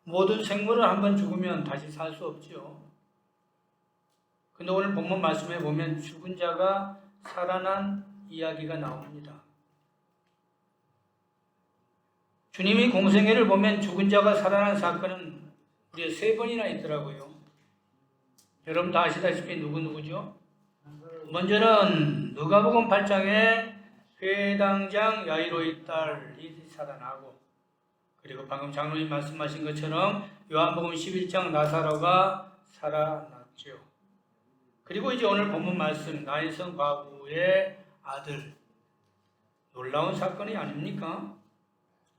모든 생물은 한번 죽으면 다시 살 수 없죠. 근데 오늘 본문 말씀에 보면 죽은 자가 살아난 이야기가 나옵니다. 주님이 공생애를 보면 죽은 자가 살아난 사건은 무려 3번이나 있더라고요. 여러분 다 아시다시피 누구죠? 먼저는 누가복음 8장에 회당장 야이로의 딸이 살아나고, 그리고 방금 장로님 말씀하신 것처럼 요한복음 11장 나사로가 살아났죠. 그리고 이제 오늘 본문 말씀 나인성 과부의 아들, 놀라운 사건이 아닙니까?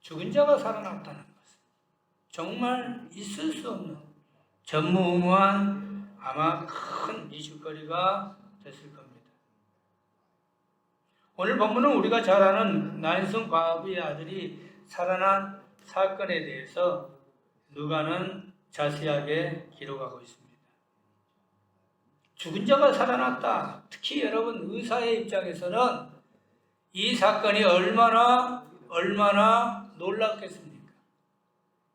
죽은 자가 살아났다는 것은 정말 있을 수 없는 전무후무한 아마 큰 이슈거리가 됐을 겁니다. 오늘 본문은 우리가 잘 아는 나인성 과부의 아들이 살아난 사건에 대해서 누가는 자세하게 기록하고 있습니다. 죽은 자가 살아났다. 특히 여러분 의사의 입장에서는 이 사건이 얼마나 놀랍겠습니까?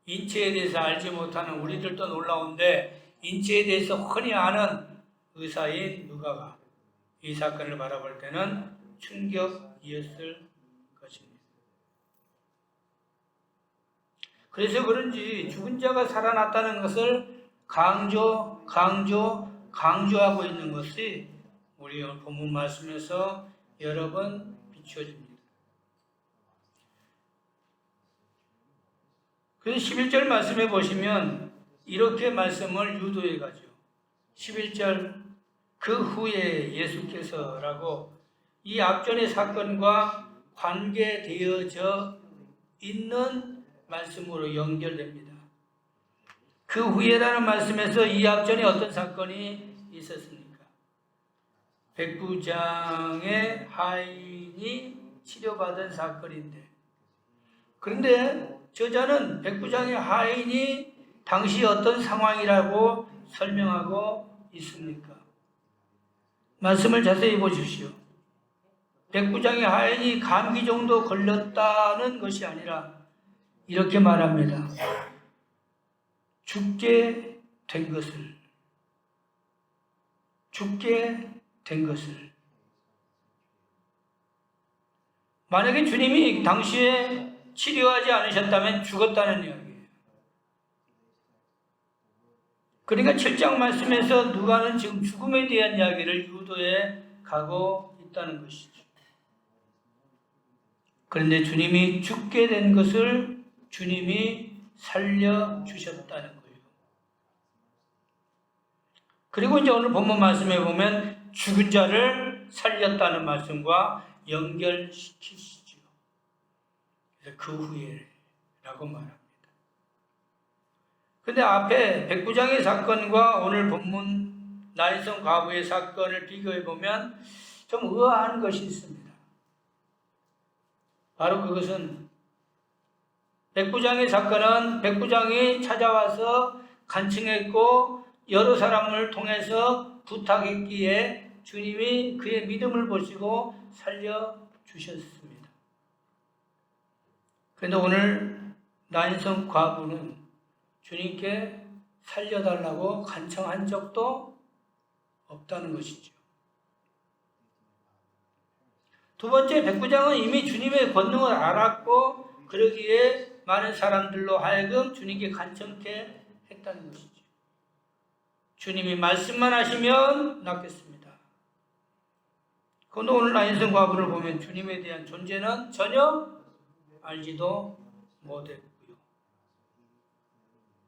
인체에 대해서 알지 못하는 우리들도 놀라운데 인체에 대해서 흔히 아는 의사인 누가가 이 사건을 바라볼 때는 충격이었을 것입니다. 그래서 그런지 죽은 자가 살아났다는 것을 강조하고 있는 것이 우리 본문 말씀에서 여러 번 비추어집니다. 그래서 11절 말씀에 보시면 이렇게 말씀을 유도해 가죠. 11절 그 후에 예수께서라고 이 앞전의 사건과 관계되어져 있는 말씀으로 연결됩니다. 그 후에라는 말씀에서 이 앞전에 어떤 사건이 있었습니까? 백부장의 하인이 치료받은 사건인데, 그런데 저자는 백부장의 하인이 당시 어떤 상황이라고 설명하고 있습니까? 말씀을 자세히 보십시오. 백부장의 하인이 감기 정도 걸렸다는 것이 아니라 이렇게 말합니다. 죽게 된 것을. 만약에 주님이 당시에 치료하지 않으셨다면 죽었다는 이야기예요. 그러니까 7장 말씀에서 누가는 지금 죽음에 대한 이야기를 유도해 가고 있다는 것이죠. 그런데 주님이 죽게 된 것을 주님이 살려주셨다는 거예요. 그리고 이제 오늘 본문 말씀에 보면 죽은 자를 살렸다는 말씀과 연결시키시죠. 그래서 그 후에라고 말합니다. 그런데 앞에 백부장의 사건과 오늘 본문 나인성 과부의 사건을 비교해 보면 좀 의아한 것이 있습니다. 바로 그것은 백부장의 사건은 백부장이 찾아와서 간청했고 여러 사람을 통해서 부탁했기에 주님이 그의 믿음을 보시고 살려주셨습니다. 그런데 오늘 나인성 과부는 주님께 살려달라고 간청한 적도 없다는 것이죠. 두 번째, 백부장은 이미 주님의 권능을 알았고 그러기에 많은 사람들로 하여금 주님께 간청케 했다는 것이죠. 주님이 말씀만 하시면 낫겠습니다. 그런데 오늘 나인성 과부를 보면 주님에 대한 존재는 전혀 알지도 못했고요.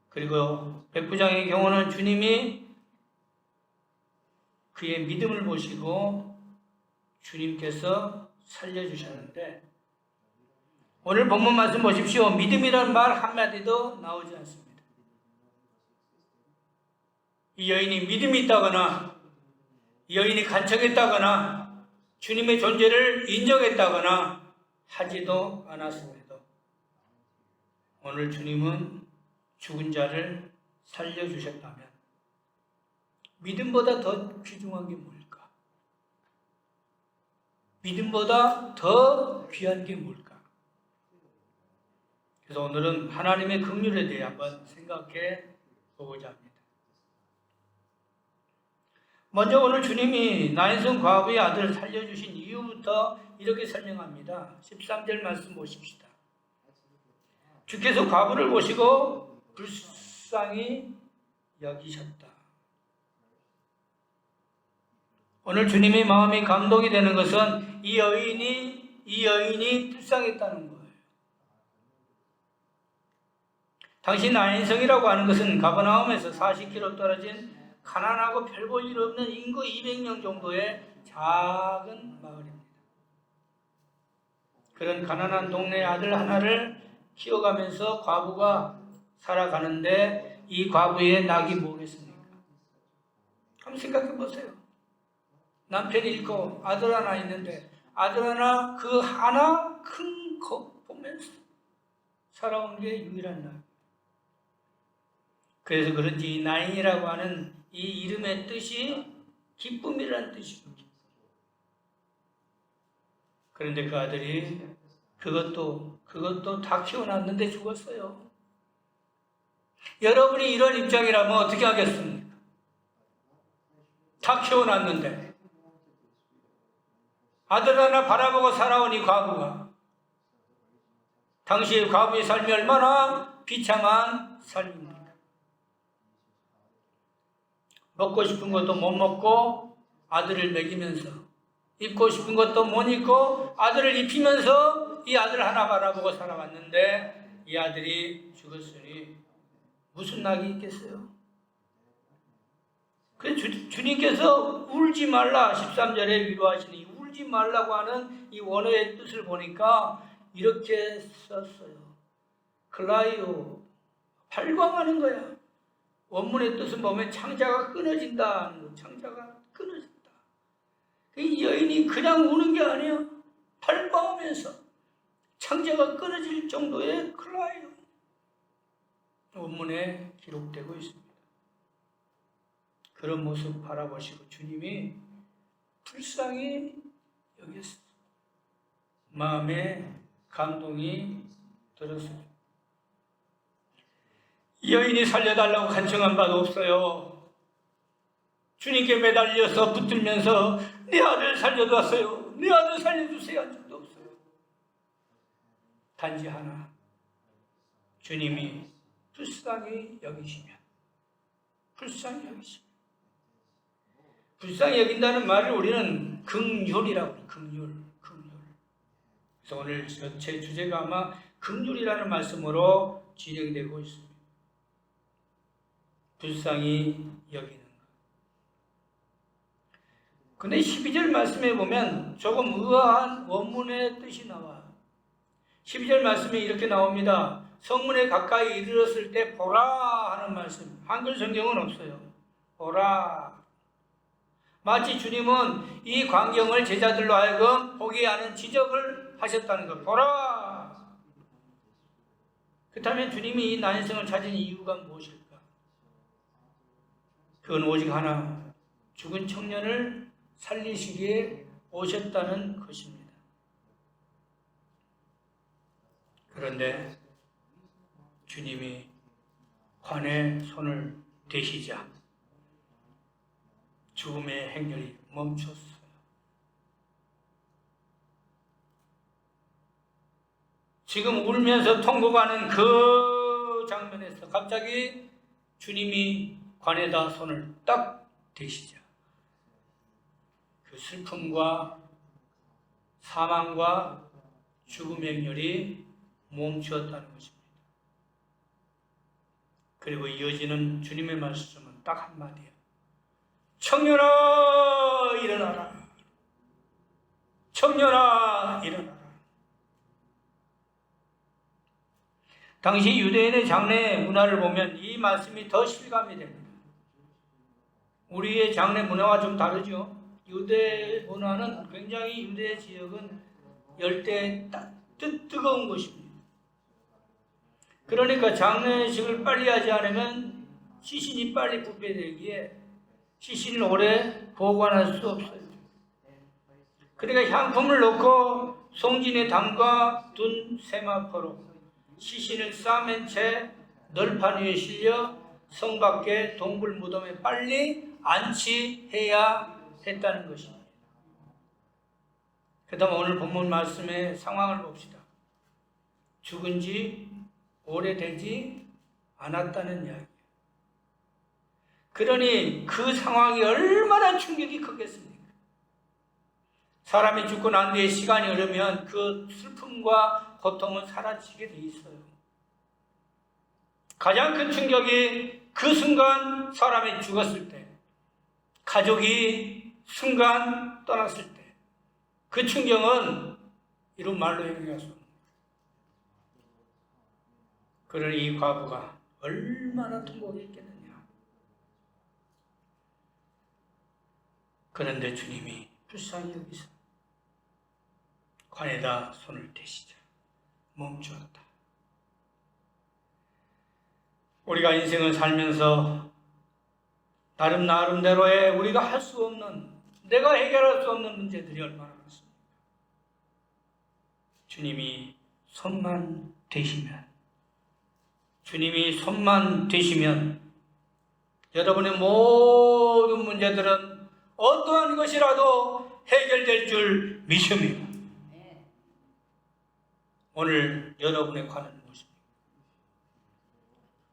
그리고 백부장의 경우는 주님이 그의 믿음을 보시고 주님께서 살려주셨는데 오늘 본문 말씀 보십시오. 믿음이라는 말 한마디도 나오지 않습니다. 이 여인이 믿음이 있다거나 이 여인이 간청했다거나 주님의 존재를 인정했다거나 하지도 않았습니다. 오늘 주님은 죽은 자를 살려주셨다면 믿음보다 더 귀중한 게 뭘까? 믿음보다 더 귀한 게 뭘까? 그래서 오늘은 하나님의 긍휼에 대해 한번 생각해 보고자 합니다. 먼저 오늘 주님이 나인성 과부의 아들을 살려주신 이유부터 이렇게 설명합니다. 13절 말씀 보십시다. 주께서 과부를 보시고 불쌍히 여기셨다. 오늘 주님의 마음이 감동이 되는 것은 이 여인이 불쌍했다는 거예요. 당시 나인성이라고 하는 것은 가버나움에서 40km 떨어진 가난하고 별 볼 일 없는 인구 200명 정도의 작은 마을입니다. 그런 가난한 동네 아들 하나를 키워가면서 과부가 살아가는데 이 과부의 낙이 뭐겠습니까? 한번 생각해 보세요. 남편이 잃고 아들 하나 있는데 아들 하나 그 하나 큰 거 보면서 살아온 게 유일한 낙. 그래서 그런지 이 나인이라고 하는 이 이름의 뜻이 기쁨이라는 뜻입니다. 그런데 그 아들이 그것도 다 키워놨는데 죽었어요. 여러분이 이런 입장이라면 어떻게 하겠습니까? 다 키워놨는데 아들 하나 바라보고 살아온 이 과부가, 당시의 과부의 삶이 얼마나 비참한 삶입니까? 먹고 싶은 것도 못 먹고 아들을 먹이면서, 입고 싶은 것도 못 입고 아들을 입히면서 이 아들 하나 바라보고 살아왔는데 이 아들이 죽었으니 무슨 낙이 있겠어요? 그래서 주님께서 울지 말라 13절에 위로하시니 울지 말라고 하는 이 원어의 뜻을 보니까 이렇게 썼어요. 클라이오, 발광하는 거야. 원문의 뜻은 보면 창자가 끊어진다. 창자가 끊어진다. 이 여인이 그냥 우는 게 아니야. 발광하면서 창자가 끊어질 정도의 클라이오. 원문에 기록되고 있습니다. 그런 모습 바라보시고 주님이 불쌍히 여겼어요. 마음에 감동이 들었어요. 이 여인이 살려달라고 간청한 바도 없어요. 주님께 매달려서 붙들면서 내 아들 살려주세요. 내 아들 살려주세요 한 적도 없어요. 단지 하나, 주님이 불쌍히 여기시면, 불쌍히 여기시면. 불쌍히 여긴다는 말을 우리는 긍휼이라고 해요. 긍휼. 그래서 오늘 제 주제가 아마 긍휼이라는 말씀으로 진행되고 있습니다. 불쌍히 여기는 것. 근데 12절 말씀에 보면 조금 의아한 원문의 뜻이 나와. 12절 말씀에 이렇게 나옵니다. 성문에 가까이 이르렀을 때 보라 하는 말씀. 한글 성경은 없어요. 보라. 마치 주님은 이 광경을 제자들로 하여금 보게 하는 지적을 하셨다는 것. 보라. 그렇다면 주님이 이 나인성을 찾은 이유가 무엇일까? 그건 오직 하나, 죽은 청년을 살리시기에 오셨다는 것입니다. 그런데 주님이 관에 손을 대시자 죽음의 행렬이 멈췄어요. 지금 울면서 통곡하는 그 장면에서 갑자기 주님이 관에다 손을 딱 대시자 그 슬픔과 사망과 죽음의 행렬이 멈추었다는 것입니다. 그리고 이어지는 주님의 말씀은 딱 한마디예요. 청년아 일어나라. 청년아 일어나라. 당시 유대인의 장례 문화를 보면 이 말씀이 더 실감이 됩니다. 우리의 장례 문화와 좀 다르죠. 유대 문화는 굉장히 유대 지역은 열대 뜨거운 곳입니다. 그러니까 장례식을 빨리 하지 않으면 시신이 빨리 부패되기에 시신을 오래 보관할 수 없어요. 그러니까 향품을 넣고 송진에 담가 둔 세마포로 시신을 싸맨 채 널판 위에 실려 성 밖에 동굴 무덤에 빨리 안치해야 했다는 것입니다. 그 다음 오늘 본문 말씀의 상황을 봅시다. 죽은 지 오래되지 않았다는 이야기. 그러니 그 상황이 얼마나 충격이 크겠습니까? 사람이 죽고 난 뒤에 시간이 흐르면 그 슬픔과 고통은 사라지게 돼 있어요. 가장 큰 충격이 그 순간 사람이 죽었을 때, 가족이 순간 떠났을 때, 그 충격은 이런 말로 형용할 수 없는 거예요. 그러니 이 과부가 얼마나 통곡했겠느냐. 그런데 주님이 불쌍히 여기서 관에다 손을 대시자 멈추었다. 우리가 인생을 살면서 나름대로의 우리가 할 수 없는, 내가 해결할 수 없는 문제들이 얼마나 많습니까? 주님이 손만 대시면 여러분의 모든 문제들은 어떠한 것이라도 해결될 줄 믿습니다. 오늘 여러분의 관은 무엇입니까?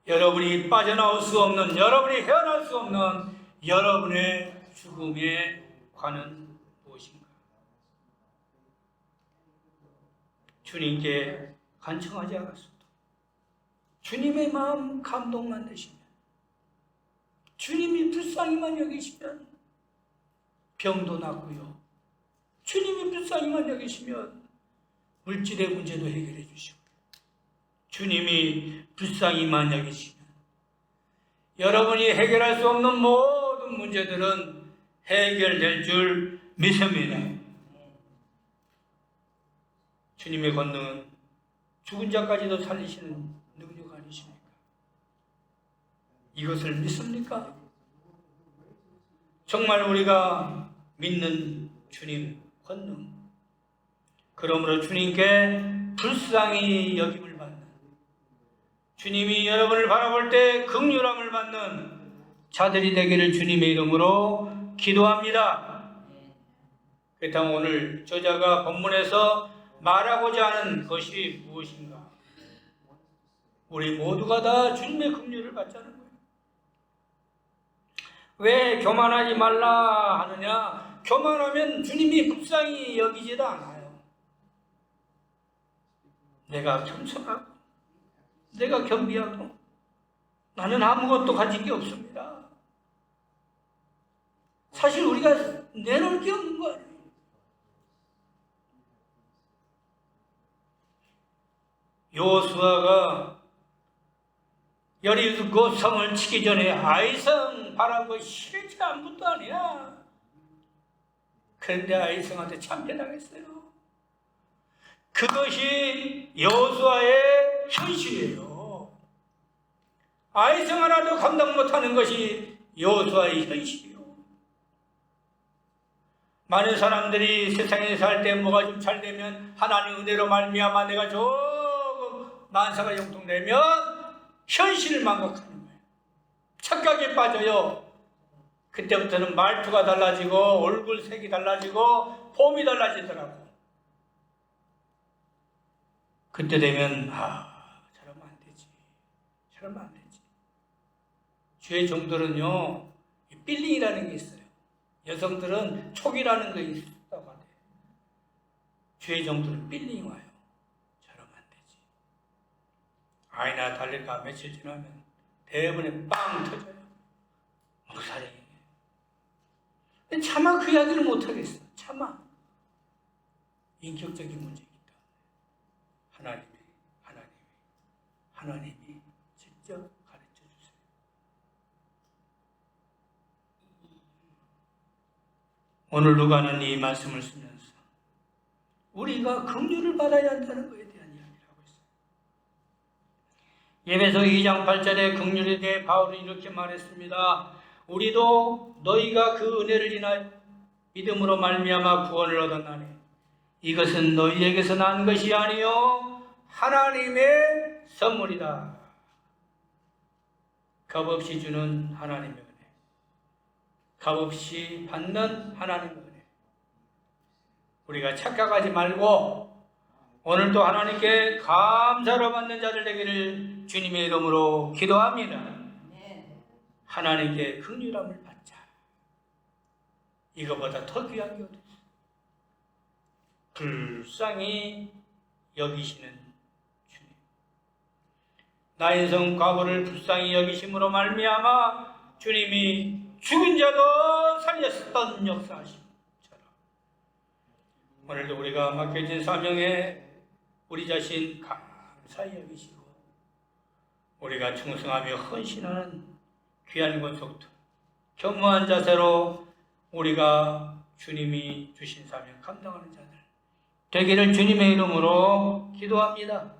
여러분이 빠져나올 수 없는, 여러분이 헤어날 수 없는 여러분의 죽음의 관은 무엇인가? 주님께 간청하지 않았어도 주님의 마음 감동만 되시면, 주님이 불쌍히만 여기시면 병도 낫고요, 주님이 불쌍히만 여기시면 물질의 문제도 해결해 주시고, 주님이 불쌍히만 여기시면 여러분이 해결할 수 없는 모든 문제들은 해결될 줄 믿습니다. 주님의 권능은 죽은 자까지도 살리시는 능력 아니십니까? 이것을 믿습니까? 정말 우리가 믿는 주님 권능, 그러므로 주님께 불쌍히 여김을 받는, 주님이 여러분을 바라볼 때 긍휼함을 받는 자들이 되기를 주님의 이름으로 기도합니다. 그렇다면 오늘 저자가 본문에서 말하고자 하는 것이 무엇인가? 우리 모두가 다 주님의 긍휼을 받자는 거예요. 왜 교만하지 말라 하느냐? 교만하면 주님이 불쌍히 여기지도 않아요. 내가 겸손하고, 내가 겸비하고, 나는 아무것도 가진 게 없습니다. 사실 우리가 내놓을 게 없는 거예요. 여호수아가 여리고 성을 치기 전에 아이성 바라고 실제 아무것도 아니야. 그런데 아이성한테 참패당했어요. 그것이 여호수아의 현실이에요. 아이성 하나도 감당 못하는 것이 여호수아의 현실이에요. 많은 사람들이 세상에 살 때 뭐가 좀 잘 되면 하나님 은혜로 말미암아 내가 조금 만사가 형통되면 현실을 망각하는 거예요. 착각에 빠져요. 그때부터는 말투가 달라지고 얼굴 색이 달라지고 폼이 달라지더라고. 그때 되면 저러면 안 되지, 저러면 안 되지. 주의 종들은요, 필링이라는 게 있어요. 여성들은 촉이라는 게 있다고 하대요. 주의 종들은 필링이 와요. 저러면 안 되지. 아이나 달릴까 며칠 지나면 대부분에 빵 터져요. 목사님. 차마 그 이야기를 못하겠어. 차마. 인격적인 문제이기 때문에. 하나님이 직접 가르쳐 주세요. 오늘 누가는 이 말씀을 쓰면서 우리가 긍휼을 받아야 한다는 것에 대한 이야기를 하고 있어요. 예배서 2장 8절에 긍휼에 대해 바울은 이렇게 말했습니다. 우리도 너희가 그 은혜를 인하여 믿음으로 말미암아 구원을 얻었나니 이것은 너희에게서 난 것이 아니요 하나님의 선물이다. 값없이 주는 하나님의 은혜, 값없이 받는 하나님의 은혜. 우리가 착각하지 말고 오늘도 하나님께 감사로 받는 자들 되기를 주님의 이름으로 기도합니다. 하나님께 긍휼함을 받자. 이거보다 더 귀한 게 어디 있어? 불쌍히 여기시는 주님. 나의 인생 과거를 불쌍히 여기심으로 말미암아 주님이 죽은 자도 살렸었던 역사하심처럼 오늘도 우리가 맡겨진 사명에 우리 자신 감사히 여기시고 우리가 충성하며 헌신하는 귀한 권속들 겸허한 자세로 우리가 주님이 주신 사명 감당하는 자들 되기를 주님의 이름으로 기도합니다.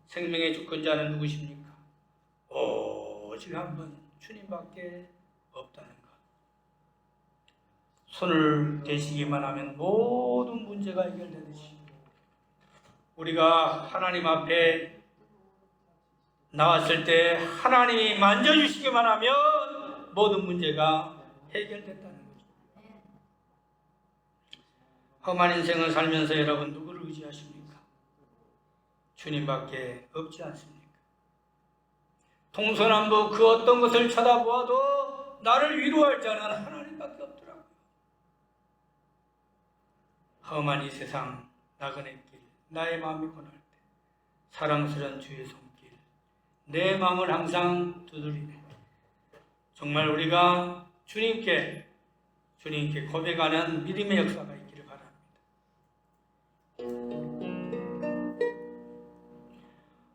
생명의 주권자는 누구십니까? 오직 한 분 주님밖에 없다는 것. 손을 대시기만 하면 모든 문제가 해결되듯이 우리가 하나님 앞에 나왔을 때 하나님이 만져주시기만 하면 모든 문제가 해결됐다는 거죠. 험한 인생을 살면서 여러분 누구를 의지하십니까? 주님밖에 없지 않습니까? 동서남북 그 어떤 것을 쳐다보아도 나를 위로할 자는 하나님밖에 없더라고요. 험한 이 세상 나그네 길, 나의 마음이 고날 때 사랑스러운 주의 손길, 내 마음을 항상 두드리네. 정말 우리가 주님께 고백하는 믿음의 역사가 있기를 바랍니다.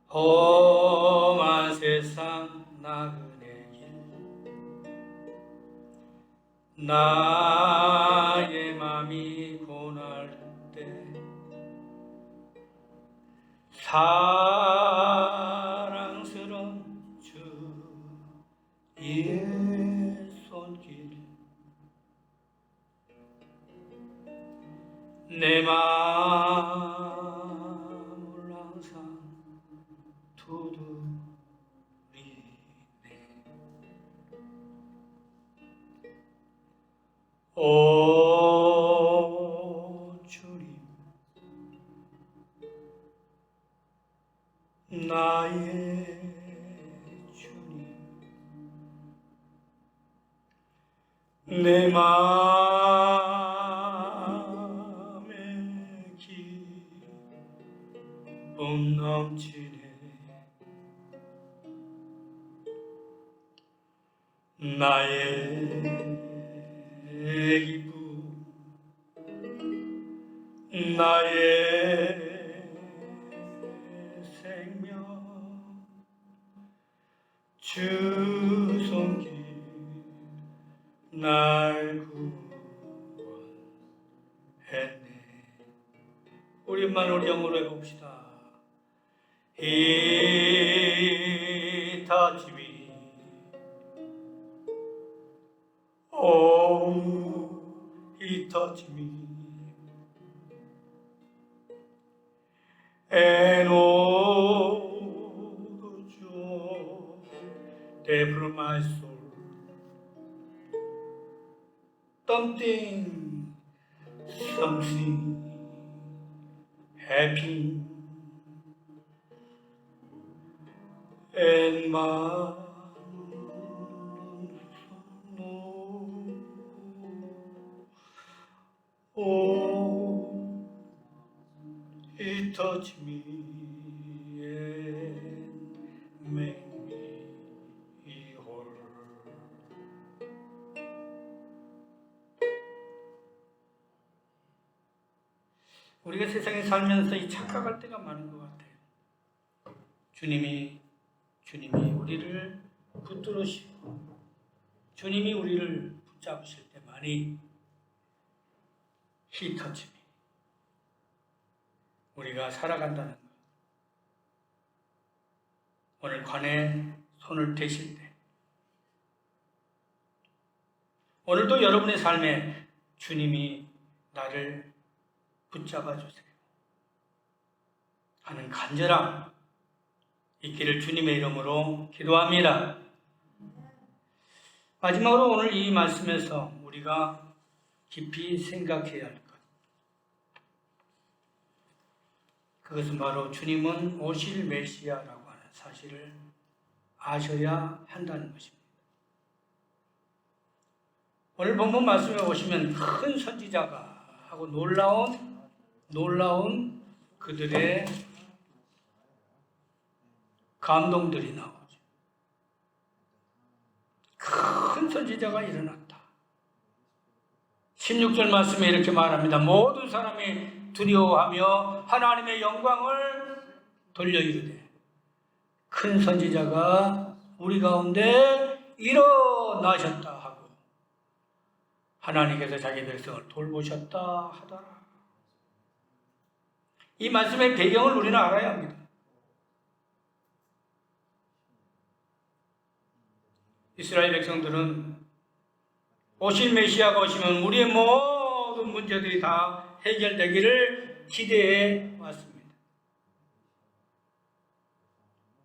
험한 세상 나그네 길, 나의 맘이 고날 때 사랑스러운 주의 손길, 내 마음을 항상 두드리네. 오 주님, 나의 주님, 내 마음에 기쁨 넘치네. 나의 기쁨, 나의 생명, 주 손길 날 구원했네. 우리만 우리 영어로 해봅시다. He touched me. Oh, He touched me, and oh, the joy that filled my soul. Something happy, and my oh, He touched me and made me whole. 우리가 세상에 살면서 이 착각할 때가 많은 것 같아요. 주님이 우리를 붙들으시고 주님이 우리를 붙잡으실 때만이 He touched me. 우리가 살아간다는 것. 오늘 관에 손을 대실 때 오늘도 여러분의 삶에 주님이 나를 붙잡아 주세요 하는 간절함 있기를 주님의 이름으로 기도합니다. 마지막으로 오늘 이 말씀에서 우리가 깊이 생각해야 할 것, 그것은 바로 주님은 오실 메시아라고 하는 사실을 아셔야 한다는 것입니다. 오늘 본문 말씀에 보시면 큰 선지자가 하고 놀라운 그들의 감동들이 나오죠. 큰 선지자가 일어났다. 16절 말씀에 이렇게 말합니다. 모든 사람이 두려워하며 하나님의 영광을 돌려 이르되 큰 선지자가 우리 가운데 일어나셨다 하고 하나님께서 자기 백성을 돌보셨다 하더라. 이 말씀의 배경을 우리는 알아야 합니다. 이스라엘 백성들은 오실 메시아가 오시면 우리의 모든 문제들이 다 해결되기를 기대해 왔습니다.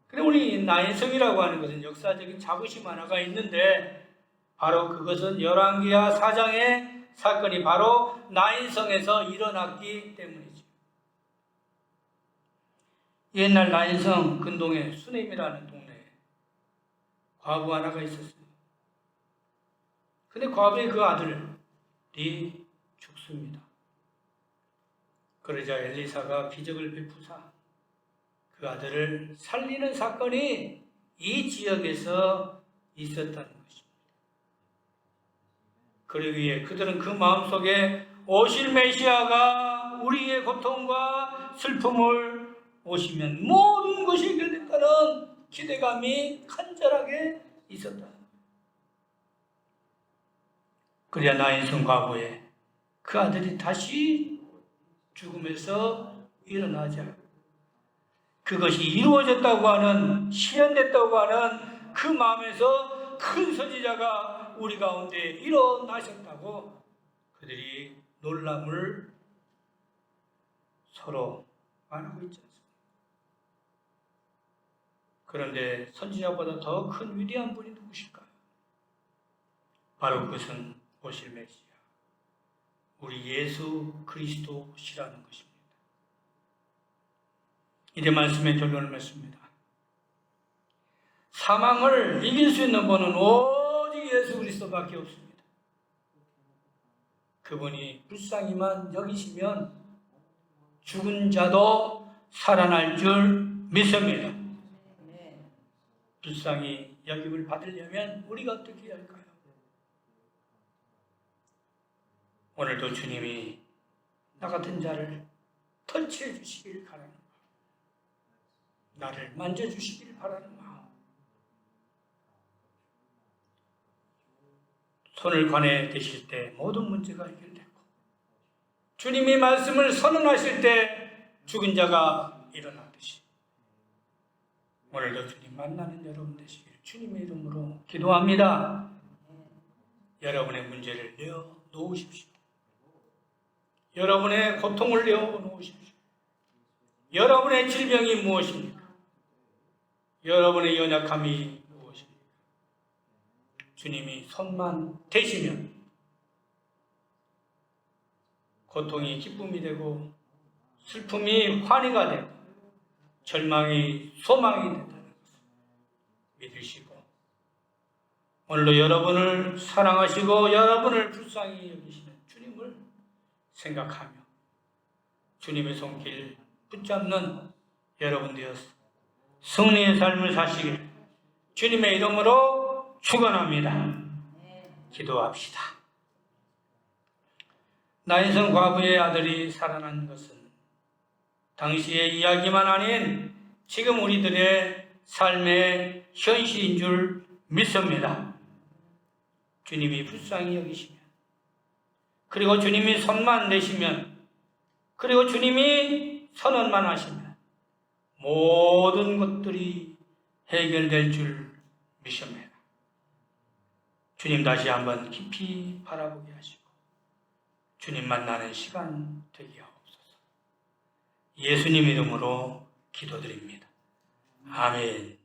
그리고 우리 나인성이라고 하는 것은 역사적인 자부심 하나가 있는데 바로 그것은 열왕기하 4장의 사건이 바로 나인성에서 일어났기 때문이죠. 옛날 나인성 근동에 수넴이라는 동네에 과부 하나가 있었어요. 근데 과부의 그 아들이 죽습니다. 그러자 엘리사가 기적을 베푸사 그 아들을 살리는 사건이 이 지역에서 있었다는 것입니다. 그러기에 그들은 그 마음속에 오실 메시아가 우리의 고통과 슬픔을 오시면 모든 것이 해결됐다는 기대감이 간절하게 있었다. 그래야 나인성 과부의 그 아들이 다시 죽음에서 일어나자 그것이 이루어졌다고 하는, 실현됐다고 하는 그 마음에서 큰 선지자가 우리 가운데 일어나셨다고 그들이 놀람을 서로 말하고 있지 않습니까? 그런데 선지자보다 더 큰 위대한 분이 누구실까요? 바로 그것은 오실 메시아, 우리 예수 그리스도시라는 것입니다. 이제 말씀의 결론을 맺습니다. 사망을 이길 수 있는 분은 오직 예수 그리스도밖에 없습니다. 그분이 불쌍히만 여기시면 죽은 자도 살아날 줄 믿습니다. 불쌍히 여김을 받으려면 우리가 어떻게 해야 할까요? 오늘도 주님이 나 같은 자를 터치해 주시길 바라는 마음, 나를 만져주시길 바라는 마음, 손을 관에 대실 때 모든 문제가 해결되고 주님이 말씀을 선언하실 때 죽은 자가 일어나듯이 오늘도 주님 만나는 여러분 되시길 주님의 이름으로 기도합니다. 여러분의 문제를 내어놓으십시오. 여러분의 고통을 내어놓으십시오. 여러분의 질병이 무엇입니까? 여러분의 연약함이 무엇입니까? 주님이 손만 대시면 고통이 기쁨이 되고 슬픔이 환희가 되고 절망이 소망이 된다는 것을 믿으시고 오늘도 여러분을 사랑하시고 여러분을 불쌍히 여기시는 주님을 생각하며 주님의 손길 붙잡는 여러분 되어서 승리의 삶을 사시길 주님의 이름으로 축원합니다. 기도합시다. 나인성 과부의 아들이 살아난 것은 당시의 이야기만 아닌 지금 우리들의 삶의 현실인 줄 믿습니다. 주님이 불쌍히 여기시면, 그리고 주님이 손만 내시면, 그리고 주님이 선언만 하시면 모든 것들이 해결될 줄 믿습니다. 주님 다시 한번 깊이 바라보게 하시고 주님 만나는 시간 되게 하옵소서. 예수님 이름으로 기도드립니다. 아멘.